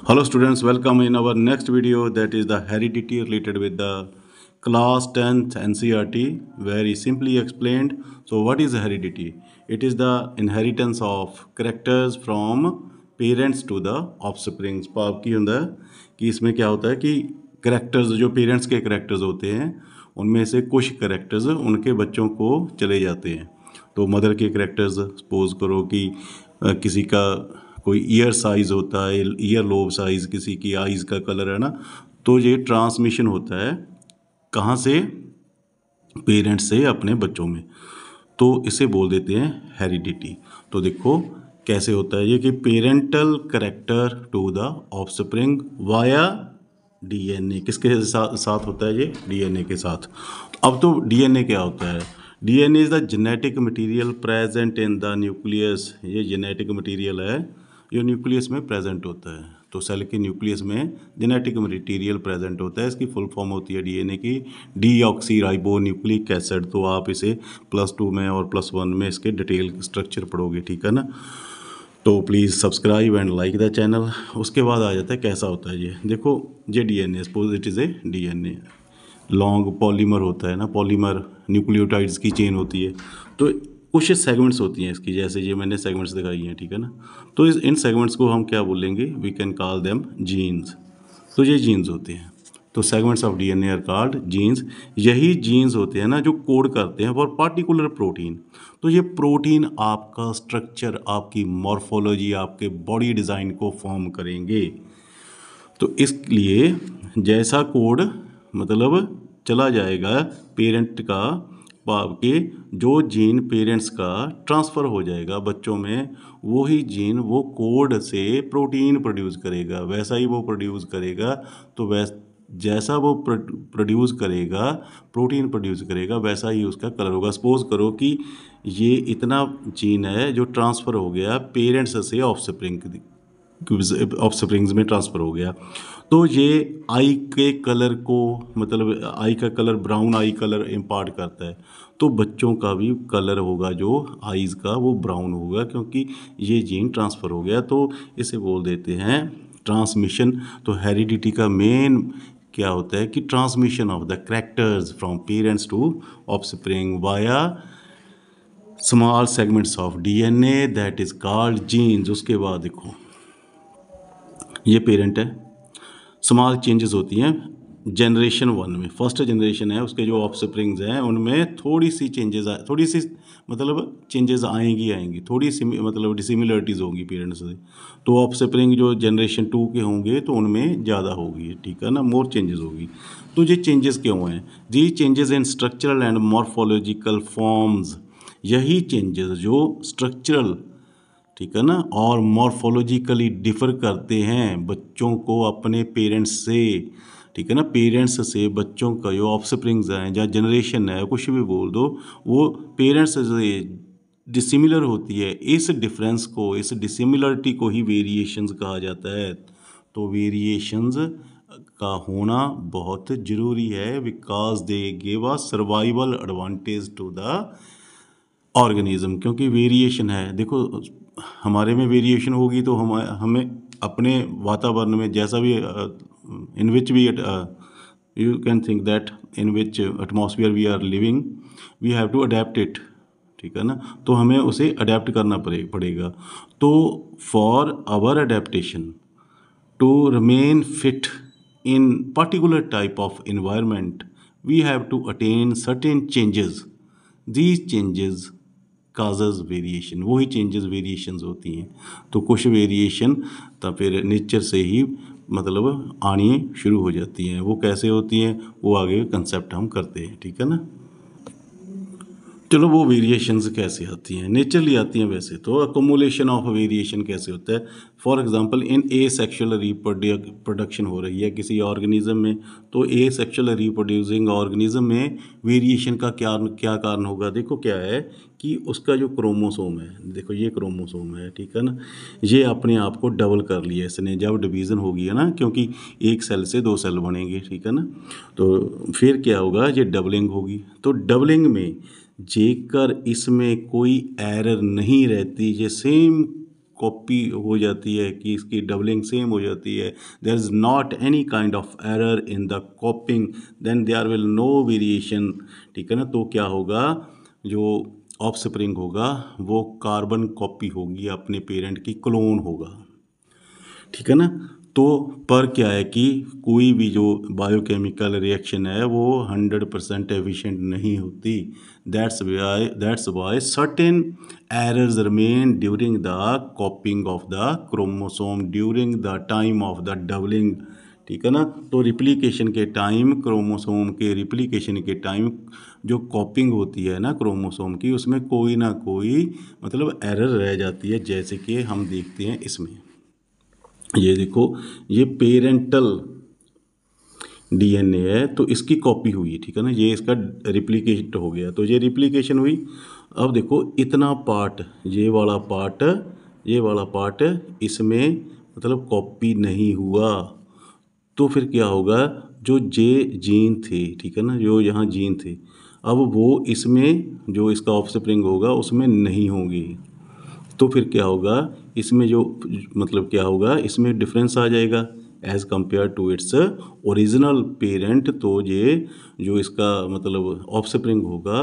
Hello students, welcome in our next video, that is the heredity related with the class 10th NCERT. Very simply explained. So what is heredity? It is the inheritance of characters from parents to the offspring. पाप की होता है कि इसमें क्या होता है कि करेक्टर्स जो पेरेंट्स के करेक्टर्स होते हैं उनमें से कुछ करेक्टर्स उनके बच्चों को चले जाते हैं। तो मदर के करेक्टर्स सपोज करो कि किसी का कोई ईयर साइज़ होता है, ईयर लोब साइज़, किसी की आइज़ का कलर है ना, तो ये ट्रांसमिशन होता है कहाँ से? पेरेंट्स से अपने बच्चों में, तो इसे बोल देते हैं हेरिडिटी। तो देखो कैसे होता है ये कि parental character to the offspring via DNA. किसके साथ होता है ये? डीएनए के साथ। अब तो डीएनए क्या होता है? DNA is the genetic material present in the nucleus. ये जेनेटिक मटेरियल है जो न्यूक्लियस में प्रेजेंट होता है। तो सेल के न्यूक्लियस में जेनेटिक मटेरियल प्रेजेंट होता है। इसकी फुल फॉर्म होती है डीएनए की डीऑक्सी राइबो न्यूक्लिक एसिड। तो आप इसे +2 में और +1 में इसके डिटेल स्ट्रक्चर पढ़ोगे, ठीक है ना। तो please subscribe and like the channel. उसके बाद आ जाता है कैसा होता है ये। देखो ये DNA, suppose it is a DNA long polymer होता है ना, पॉलीमर न्यूक्लियोटाइड्स की चेन होती है। तो कुछ सेगमेंट्स होती हैं इसकी, जैसे ये मैंने सेगमेंट्स दिखाई हैं, ठीक है ना। तो इन सेगमेंट्स को हम क्या बोलेंगे? We can call them genes. तो ये जीन्स होते हैं। तो segments of DNA are called genes. यही जीन्स होते हैं ना जो कोड करते हैं फॉर पार्टिकुलर प्रोटीन। तो ये प्रोटीन आपका स्ट्रक्चर, आपकी मॉर्फोलॉजी, आपके बॉडी डिज़ाइन को फॉर्म करेंगे। तो इसलिए जैसा कोड मतलब चला जाएगा पेरेंट का, बाप के जो जीन पेरेंट्स का ट्रांसफ़र हो जाएगा बच्चों में, वही जीन वो कोड से प्रोटीन प्रोड्यूस करेगा, वैसा ही वो प्रोड्यूस करेगा। तो जैसा वो प्रोड्यूस करेगा, प्रोटीन प्रोड्यूस करेगा, वैसा ही उसका कलर होगा। सपोज करो कि ये इतना जीन है जो ट्रांसफ़र हो गया पेरेंट्स से ऑफस्प्रिंग्स में ट्रांसफ़र हो गया। तो ये आई के कलर को, मतलब आई का कलर, ब्राउन आई कलर इम्पार्ट करता है। तो बच्चों का भी कलर होगा जो आईज़ का, वो ब्राउन होगा, क्योंकि ये जीन ट्रांसफ़र हो गया। तो इसे बोल देते हैं ट्रांसमिशन। तो हेरिडिटी का मेन क्या होता है कि transmission of the characters from parents to offspring via small segments of DNA, that is called genes. उसके बाद देखो ये पेरेंट है, स्मॉल चेंजेस होती हैं जनरेशन 1 में। फर्स्ट जनरेशन है उसके जो ऑफस्प्रिंग्स हैं उनमें थोड़ी सी मतलब चेंजेस आएंगी, थोड़ी सी मतलब डिसिमिलरिटीज़ होंगी पेरेंट्स से। तो ऑफस्प्रिंग जो जनरेशन 2 के होंगे तो उनमें ज़्यादा होगी, ठीक है ना, मोर चेंजेस होगी। तो ये चेंजेस क्यों हैं? जी changes in structural and morphological forms. यही चेंजेस जो स्ट्रक्चरल, ठीक है ना, और मॉर्फोलॉजिकली डिफ़र करते हैं बच्चों को अपने पेरेंट्स से, ठीक है ना। पेरेंट्स से बच्चों का जो ऑफस्प्रिंग्स हैं या जनरेशन है, कुछ भी बोल दो, वो पेरेंट्स से डिसिमिलर होती है। इस डिफरेंस को, इस डिसिमिलरिटी को ही वेरिएशंस कहा जाता है। तो वेरिएशंस का होना बहुत ज़रूरी है, because they give a survival advantage to the organism. क्योंकि वेरिएशन है, देखो हमारे में वेरिएशन होगी तो हमें अपने वातावरण में जैसा भी in which we you can think that in which atmosphere we are living, we have to adapt it, ठीक है ना। तो हमें उसे अडेप्ट करना पड़ेगा। तो for our adaptation to remain fit in particular type of environment, we have to attain certain changes. These changes causes variation। वही changes variations होती हैं। तो कुछ variation तो फिर नेचर से ही मतलब आनी शुरू हो जाती हैं। वो कैसे होती हैं वो आगे कंसेप्ट हम करते हैं, ठीक है ना। चलो वो वेरिएशंस कैसे आती हैं? नेचरली आती हैं वैसे तो। अकोमुलेशन ऑफ वेरिएशन कैसे होता है? For example in A sexual reproduction हो रही है किसी ऑर्गेनिज्म में, तो ए सेक्शुअल रिप्रोड्यूसिंग ऑर्गेनिज्म में वेरिएशन का क्या कारण होगा? देखो क्या है कि उसका जो क्रोमोसोम है, देखो ये क्रोमोसोम है, ठीक है ना, ये अपने आप को डबल कर लिया इसने जब डिवीज़न होगी, है ना, क्योंकि एक सेल से 2 सेल बनेंगे, ठीक है ना। तो फिर क्या होगा? ये डबलिंग होगी। तो डबलिंग में जेकर इसमें कोई एरर नहीं रहती, ये सेम कॉपी हो जाती है, कि इसकी डबलिंग सेम हो जाती है, there is not any kind of error in the copying, then there will no variation. ठीक है ना। तो क्या होगा, जो ऑफस्प्रिंग होगा वो कार्बन कॉपी होगी, अपने पेरेंट की क्लोन होगा। ठीक है ना। तो पर क्या है कि कोई भी जो बायोकेमिकल रिएक्शन है वो 100% एफिशिएंट नहीं होती। That's why certain errors remain during the copying of the chromosome during the time of the doubling. ठीक है ना। तो रिप्लिकेशन के टाइम, क्रोमोसोम के रिप्लिकेशन के टाइम जो कॉपिंग होती है ना क्रोमोसोम की, उसमें कोई ना कोई मतलब एरर रह जाती है। जैसे कि हम देखते हैं इसमें, ये देखो, ये पेरेंटल डीएनए है तो इसकी कॉपी हुई, ठीक है ना, ये इसका रिप्लिकेट हो गया, तो ये रिप्लिकेशन हुई। अब देखो इतना पार्ट, ये वाला पार्ट इसमें मतलब कॉपी नहीं हुआ, तो फिर क्या होगा, जो जे जीन थे, ठीक है ना, जो यहाँ जीन थे, अब वो इसमें जो इसका ऑफस्प्रिंग होगा उसमें नहीं होंगे। तो फिर क्या होगा, इसमें जो मतलब क्या होगा, इसमें डिफरेंस आ जाएगा as compare to its original parent. तो ये जो इसका मतलब ऑफस्प्रिंग होगा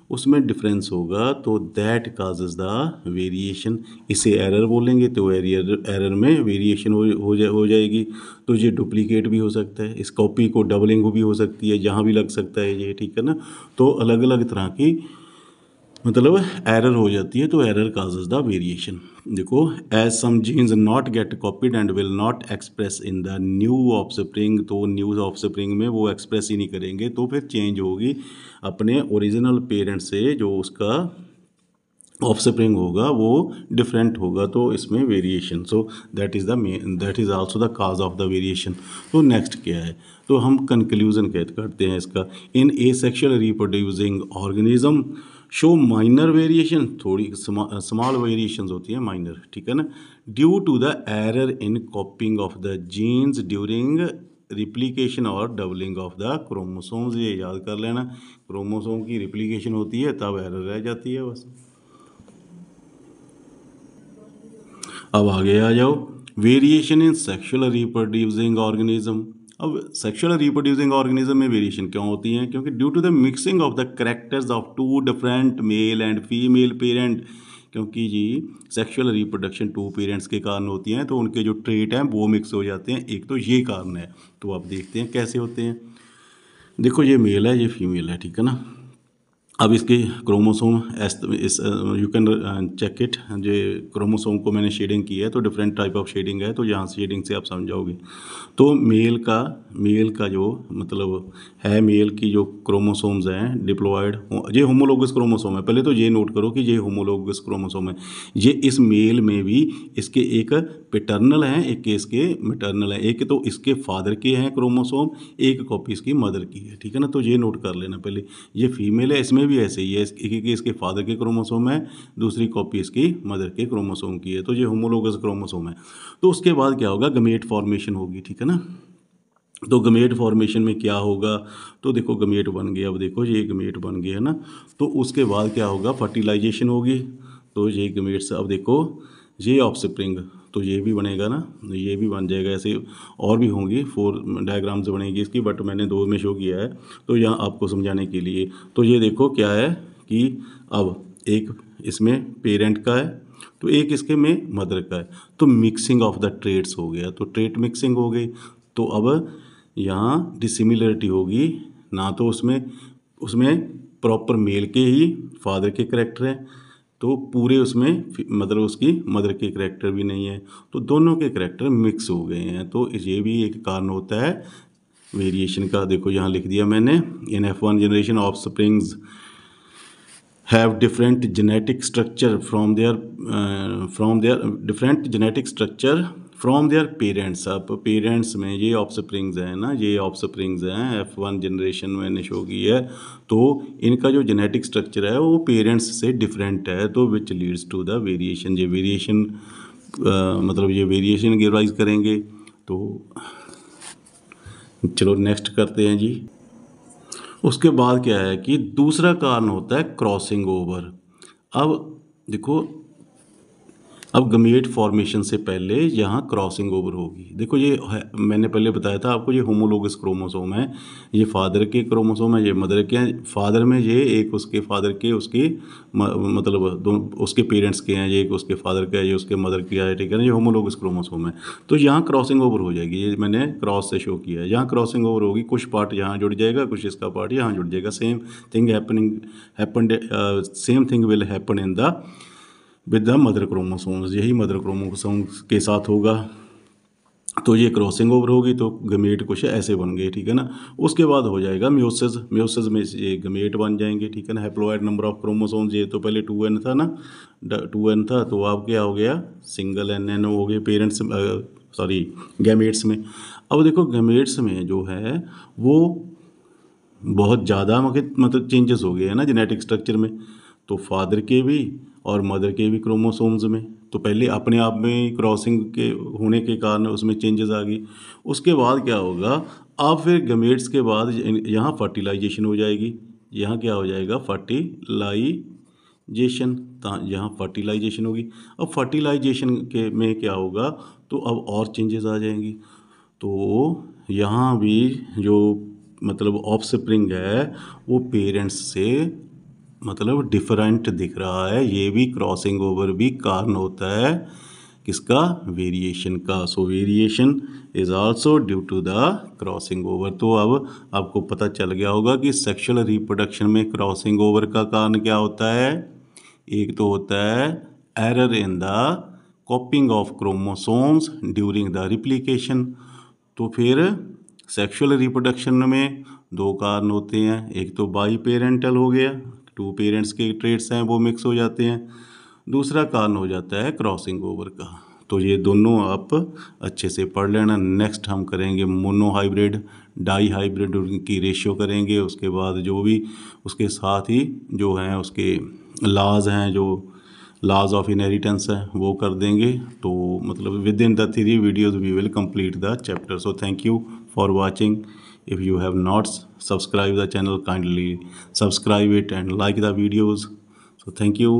उसमें डिफरेंस होगा, तो दैट काजेज द वेरिएशन। इसे एरर बोलेंगे, तो एरर में वेरिएशन हो जाएगी। तो ये डुप्लीकेट भी हो सकता है, इस कॉपी को डबलिंग भी हो सकती है, जहाँ भी लग सकता है ये, ठीक है ना। तो अलग अलग तरह की मतलब एरर हो जाती है, तो एरर काजेज द वेरिएशन। देखो, as some genes not get copied and will not express in the new offspring, तो न्यू ऑफस्प्रिंग में वो एक्सप्रेस ही नहीं करेंगे, तो फिर चेंज होगी अपने ओरिजिनल पेरेंट से, जो उसका ऑफस्प्रिंग होगा वो डिफरेंट होगा, तो इसमें variation. So that is also the cause of the variation. तो नेक्स्ट क्या है, तो हम कंक्लूजन करते हैं इसका। In asexual reproducing organism show minor variation, थोड़ी स्मॉल वेरिएशन होती है, माइनर, ठीक है ना, due to the error in copying of the genes during replication और डबलिंग ऑफ द क्रोमोसोम्स। ये याद कर लेना, क्रोमोसोम की रिप्लिकेशन होती है तब एरर रह जाती है बस। अब आगे आ जाओ, variation in sexual reproducing organism. अब सेक्सुअल रिप्रोड्यूसिंग ऑर्गेनिज्म में वेरिएशन क्यों होती हैं, क्योंकि due to the mixing of the characters of two different male and female parent, क्योंकि जी सेक्सुअल रिप्रोडक्शन टू पेरेंट्स के कारण होती हैं, तो उनके जो ट्रेट हैं वो मिक्स हो जाते हैं, एक तो ये कारण है। तो आप देखते हैं कैसे होते हैं। देखो, ये मेल है, ये फीमेल है, ठीक है ना। अब इसके क्रोमोसोम इस यू कैन चेक इट, जो क्रोमोसोम को मैंने शेडिंग की है, तो डिफरेंट टाइप ऑफ शेडिंग है, तो यहाँ शेडिंग से आप समझाओगे। तो मेल का जो मतलब है, मेल की जो क्रोमोसोम्स हैं डिप्लॉयड, ये होमोलोगस क्रोमोसोम है। पहले तो ये नोट करो कि ये होमोलोगस क्रोमोसोम है। ये इस मेल में भी इसके एक पैटर्नल हैं, एक के इसके मैटर्नल हैं, एक तो इसके फादर के हैं क्रोमोसोम, एक कॉपी इसकी मदर की है, ठीक है ना। तो ये नोट कर लेना पहले। ये फीमेल है, इसमें भी ऐसे ही है, एक इसके फादर के क्रोमोसोम है, दूसरी कॉपी इसकी मदर के क्रोमोसोम की है, तो ये होमोलोगस क्रोमोसोम है। तो उसके बाद क्या होगा, गमेट फॉर्मेशन होगी, ठीक है ना। तो गमेट फॉर्मेशन में क्या होगा, तो देखो गमेट बन गया, अब देखो ये गमेट बन गया है ना। तो उसके बाद क्या होगा, फर्टिलाइजेशन होगी, तो ये गमेट्स, अब देखो ये ऑफस्प्रिंग, तो ये भी बनेगा ना, ये भी बन जाएगा। ऐसे और भी होंगी, 4 डायग्राम्स बनेगी इसकी, बट मैंने 2 में शो किया है तो यहाँ आपको समझाने के लिए। तो ये देखो क्या है कि अब एक इसमें पेरेंट का है, तो एक इसके में मदर का है, तो मिक्सिंग ऑफ द ट्रेट्स हो गया, तो ट्रेट मिक्सिंग हो गई। तो अब यहाँ डिसिमिलरिटी होगी ना, तो उसमें प्रॉपर मेल के ही फादर के करेक्टर हैं, तो पूरे उसमें मतलब उसकी मदर के करेक्टर भी नहीं है, तो दोनों के करेक्टर मिक्स हो गए हैं, तो ये भी एक कारण होता है वेरिएशन का। देखो यहाँ लिख दिया मैंने, इन F1 generation of springs have different genetic structure from their different genetic structure from their parents. अब पेरेंट्स में ये ऑफस्प्रिंग्स हैं ना, ये ऑफस्प्रिंग्स हैं, F1 जनरेशन मैंने शो की है, तो इनका जो जेनेटिक स्ट्रक्चर है वो पेरेंट्स से डिफरेंट है, तो which leads to the variation. ये वेरिएशन मतलब ये वेरिएशन गिवराइज करेंगे। तो चलो नेक्स्ट करते हैं जी। उसके बाद क्या है कि दूसरा कारण होता है क्रॉसिंग ओवर। अब देखो अब गमेट फॉर्मेशन से पहले यहाँ क्रॉसिंग ओवर होगी। देखो ये मैंने पहले बताया था आपको, ये होमोलोगस क्रोमोसोम है, ये फादर के क्रोमोसोम है, ये मदर के हैं। फादर में ये एक उसके फादर के उसके मतलब दोनों उसके पेरेंट्स के हैं, ये एक उसके फादर का है, ये उसके मदर का है, ठीक है ना, ये होमोलोगस क्रोमोसोम है। तो यहाँ क्रॉसिंग ओवर हो जाएगी, ये मैंने क्रॉस से शो किया है। यहाँ क्रॉसिंग ओवर होगी, कुछ पार्ट यहाँ जुड़ जाएगा, कुछ इसका पार्ट यहाँ जुड़ जाएगा। Same thing same thing will happen in the with the mother chromosomes, यही मदर क्रोमोसोम्स के साथ होगा। तो ये क्रॉसिंग ओवर होगी तो गमेट कुछ ऐसे बन गए, ठीक है ना। उसके बाद हो जाएगा म्योसिस, म्योसिस में ये गमेट बन जाएंगे, ठीक है ना। हैप्लॉइड नंबर ऑफ क्रोमोसोम्स, ये तो पहले 2n था ना, 2n था, तो अब क्या हो गया, सिंगल n हो गए पेरेंट्स, सॉरी गैमेट्स में। अब देखो गैमेट्स में जो है वो बहुत ज़्यादा मतलब चेंजेस हो गए हैं ना जेनेटिक स्ट्रक्चर में, तो फादर के भी और मदर के भी क्रोमोसोम्स में। तो पहले अपने आप में क्रॉसिंग के होने के कारण उसमें चेंजेस आ गई। उसके बाद क्या होगा, अब फिर गमेट्स के बाद यहाँ फर्टिलाइजेशन हो जाएगी। यहाँ क्या हो जाएगा, फर्टिलाइजेशन, यहाँ फर्टिलाइजेशन होगी। अब फर्टिलाइजेशन के में क्या होगा, तो अब और चेंजेस आ जाएंगी। तो यहाँ भी जो मतलब ऑफस्प्रिंग है वो पेरेंट्स से मतलब डिफरेंट दिख रहा है। ये भी क्रॉसिंग ओवर भी कारण होता है किसका, वेरिएशन का। So variation is also due to the crossing over. तो अब आपको पता चल गया होगा कि सेक्सुअल रिप्रोडक्शन में क्रॉसिंग ओवर का कारण क्या होता है। एक तो होता है error in the copying of chromosomes during the replication. तो फिर सेक्सुअल रिप्रोडक्शन में दो कारण होते हैं, एक तो बाई पेरेंटल हो गया, टू पेरेंट्स के ट्रेट्स हैं वो मिक्स हो जाते हैं। दूसरा कारण हो जाता है क्रॉसिंग ओवर का। तो ये दोनों आप अच्छे से पढ़ लेना। नेक्स्ट हम करेंगे मोनो हाइब्रिड, डाई हाइब्रिड की रेशियो करेंगे। उसके बाद जो भी उसके साथ ही जो हैं उसके लॉज हैं, जो लॉज ऑफ इनहेरिटेंस है वो कर देंगे। तो मतलब with in the 3 videos we will complete the chapter. So thank you for watching. If you have not subscribed the channel, kindly subscribe it and like the videos. So thank you.